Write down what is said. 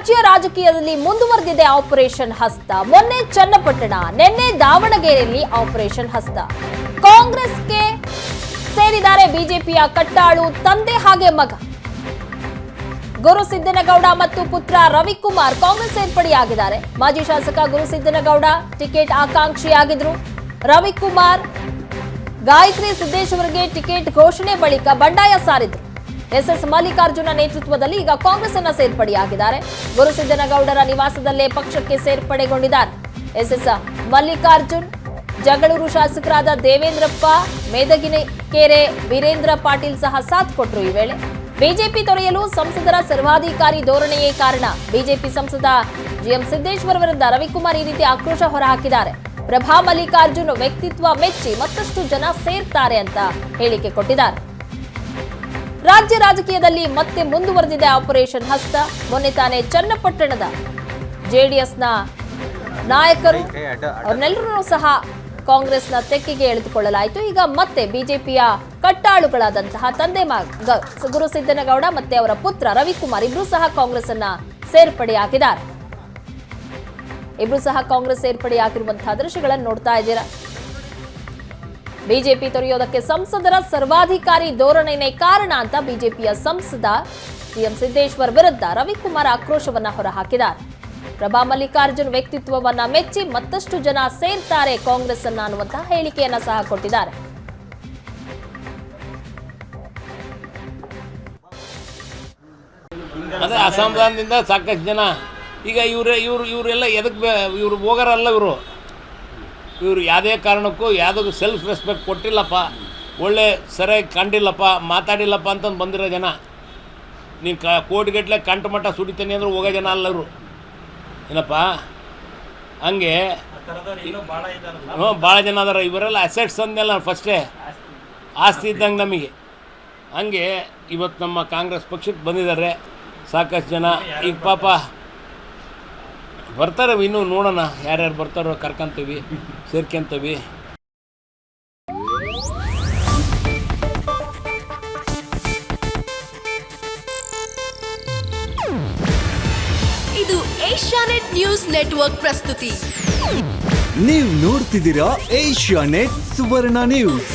ರಾಜ್ಯ ರಾಜಕೀಯದಲ್ಲಿ ಮುಂದುವರೆದಿದೆ ಆಪರೇಷನ್ ಹಸ್ತ. ಮೊನ್ನೆ ಚನ್ನಪಟ್ಟಣ, ನಿನ್ನೆ ದಾವಣಗೆರೆಯಲ್ಲಿ ಆಪರೇಷನ್ ಹಸ್ತ. ಕಾಂಗ್ರೆಸ್ಗೆ ಸೇರಿದ್ದಾರೆ ಬಿಜೆಪಿಯ ಕಟ್ಟಾಳು ತಂದೆ ಹಾಗೆ ಮಗ. ಗುರುಸಿದ್ದನಗೌಡ ಮತ್ತು ಪುತ್ರ ರವಿಕುಮಾರ್ ಕಾಂಗ್ರೆಸ್ ಸೇರ್ಪಡೆಯಾಗಿದ್ದಾರೆ. ಮಾಜಿ ಶಾಸಕ ಗುರುಸಿದ್ದನಗೌಡ ಟಿಕೆಟ್ ಆಕಾಂಕ್ಷಿಯಾಗಿದ್ರು. ರವಿಕುಮಾರ್ ಗಾಯತ್ರಿ ಸಿದ್ದೇಶ್ವರ್ಗೆ ಟಿಕೆಟ್ ಘೋಷಣೆ ಬಳಿಕ ಬಂಡಾಯ ಸಾರಿದ್ರು. ಎಸ್ಎಸ್ ಮಲ್ಲಿಕಾರ್ಜುನ ನೇತೃತ್ವದಲ್ಲಿ ಈಗ ಕಾಂಗ್ರೆಸ್ ಅನ್ನ ಸೇರ್ಪಡೆಯಾಗಿದ್ದಾರೆ. ಗುರುಸಿದ್ದನಗೌಡರ ನಿವಾಸದಲ್ಲೇ ಪಕ್ಷಕ್ಕೆ ಸೇರ್ಪಡೆಗೊಂಡಿದ್ದಾರೆ. ಎಸ್ಎಸ್ ಮಲ್ಲಿಕಾರ್ಜುನ್ ಜಗಳೂರು ಶಾಸಕರಾದ ದೇವೇಂದ್ರಪ್ಪ, ಮೇದಗಿನಕೆರೆ ವೀರೇಂದ್ರ ಪಾಟೀಲ್ ಸಹ ಸಾಥ್ ಕೊಟ್ಟರು. ಈ ವೇಳೆ ಬಿಜೆಪಿ ತೊರೆಯಲು ಸಂಸದರ ಸರ್ವಾಧಿಕಾರಿ ಧೋರಣೆಯೇ ಕಾರಣ. ಬಿಜೆಪಿ ಸಂಸದ ಜಿಎಂ ಸಿದ್ದೇಶ್ವರ್ ವಿರುದ್ಧ ರವಿಕುಮಾರ್ ಈ ರೀತಿ ಆಕ್ರೋಶ ಹೊರಹಾಕಿದ್ದಾರೆ. ಪ್ರಭಾ ಮಲ್ಲಿಕಾರ್ಜುನ್ ವ್ಯಕ್ತಿತ್ವ ಮೆಚ್ಚಿ ಮತ್ತಷ್ಟು ಜನ ಸೇರ್ತಾರೆ ಅಂತ ಹೇಳಿಕೆ ಕೊಟ್ಟಿದ್ದಾರೆ. ರಾಜ್ಯ ರಾಜಕೀಯದಲ್ಲಿ ಮತ್ತೆ ಮುಂದುವರೆದಿದೆ ಆಪರೇಷನ್ ಹಸ್ತ. ಮೊನ್ನೆ ತಾನೇ ಚನ್ನಪಟ್ಟಣದ ಜೆಡಿಎಸ್ನ ನಾಯಕರು ಅವರೆಲ್ಲರೂ ಸಹ ಕಾಂಗ್ರೆಸ್ನ ತೆಕ್ಕೆಗೆ ಎಳೆದುಕೊಳ್ಳಲಾಯಿತು. ಈಗ ಮತ್ತೆ ಬಿಜೆಪಿಯ ಕಟ್ಟಾಳುಗಳಾದಂತಹ ತಂದೆ ಮಗ ಗುರುಸಿದ್ದನಗೌಡ ಮತ್ತೆ ಅವರ ಪುತ್ರ ರವಿಕುಮಾರ್ ಇಬ್ರು ಸಹ ಕಾಂಗ್ರೆಸ್ ಅನ್ನ ಸೇರ್ಪಡೆಯಾಗಿದ್ದಾರೆ. ಇಬ್ರು ಸಹ ಕಾಂಗ್ರೆಸ್ ಸೇರ್ಪಡೆಯಾಗಿರುವಂತಹ ದೃಶ್ಯಗಳನ್ನು ನೋಡ್ತಾ ಇದ್ದೀರಾ. ಬಿಜೆಪಿ ತೊರೆಯೋದಕ್ಕೆ ಸಂಸದರ ಸರ್ವಾಧಿಕಾರಿ ಧೋರಣೆನೇ ಕಾರಣ ಅಂತ ಬಿಜೆಪಿಯ ಸಂಸದ ಜಿಎಂ ಸಿದ್ದೇಶ್ವರ್ ವಿರುದ್ಧ ರವಿಕುಮಾರ್ ಆಕ್ರೋಶವನ್ನ ಹೊರಹಾಕಿದ್ದಾರೆ. ಪ್ರಭಾ ಮಲ್ಲಿಕಾರ್ಜುನ್ ವ್ಯಕ್ತಿತ್ವವನ್ನ ಮೆಚ್ಚಿ ಮತ್ತಷ್ಟು ಜನ ಸೇರ್ತಾರೆ ಕಾಂಗ್ರೆಸ್ ಅನ್ನ ಅನ್ನುವಂತಹ ಹೇಳಿಕೆಯನ್ನ ಸಹ ಕೊಟ್ಟಿದ್ದಾರೆ. ಅದೇ ಅಸಮಾಧಾನದಿಂದ ಸಾಕಷ್ಟು ಜನ ಈಗ ಇವರೆಲ್ಲ ಎದಕ್ಕೆ ಇವರು ಹೋಗಾರಲ್ಲ. ಇವರು ಯಾವುದೇ ಕಾರಣಕ್ಕೂ ಯಾವುದಕ್ಕೂ ಸೆಲ್ಫ್ ರೆಸ್ಪೆಕ್ಟ್ ಕೊಟ್ಟಿಲ್ಲಪ್ಪ, ಒಳ್ಳೆ ಸರಿಯಾಗಿ ಕಂಡಿಲ್ಲಪ್ಪ, ಮಾತಾಡಿಲ್ಲಪ್ಪ ಅಂತಂದು ಬಂದಿರೋ ಜನ. ನೀನು ಕೋಟಿಗಟ್ಟಲೆ ಕಂಠಮಟ್ಟ ಸುಡಿತೇನೆ ಅಂದ್ರೆ ಹೋಗೋ ಜನ ಅಲ್ಲ ಇವರು. ಏನಪ್ಪ ಹಂಗೆ ಭಾಳ ಜನ ಅದಾರ. ಇವರೆಲ್ಲ ಅಸೆಟ್ಸ್ ಅಂದೆಲ್ಲ ಫಸ್ಟೇ ಆಸ್ತಿ ಇದ್ದಂಗೆ ನಮಗೆ. ಹಂಗೆ ಇವತ್ತು ನಮ್ಮ ಕಾಂಗ್ರೆಸ್ ಪಕ್ಷಕ್ಕೆ ಬಂದಿದ್ದಾರೆ ಸಾಕಷ್ಟು ಜನ. ಈಗ ಪಾಪ ಬರ್ತಾರೆ, ಇನ್ನೂ ನೋಡೋಣ ಯಾರ್ಯಾರು ಬರ್ತಾರೋ, ಕರ್ಕೊಂತೀವಿ, ಸೇರ್ಕೊಂತೀವಿ. ಇದು ಏಷ್ಯಾನೆಟ್ ನ್ಯೂಸ್ ನೆಟ್ವರ್ಕ್ ಪ್ರಸ್ತುತಿ. ನೀವು ನೋಡ್ತಿದ್ದೀರಾ ಏಷ್ಯಾನೆಟ್ ಸುವರ್ಣ ನ್ಯೂಸ್.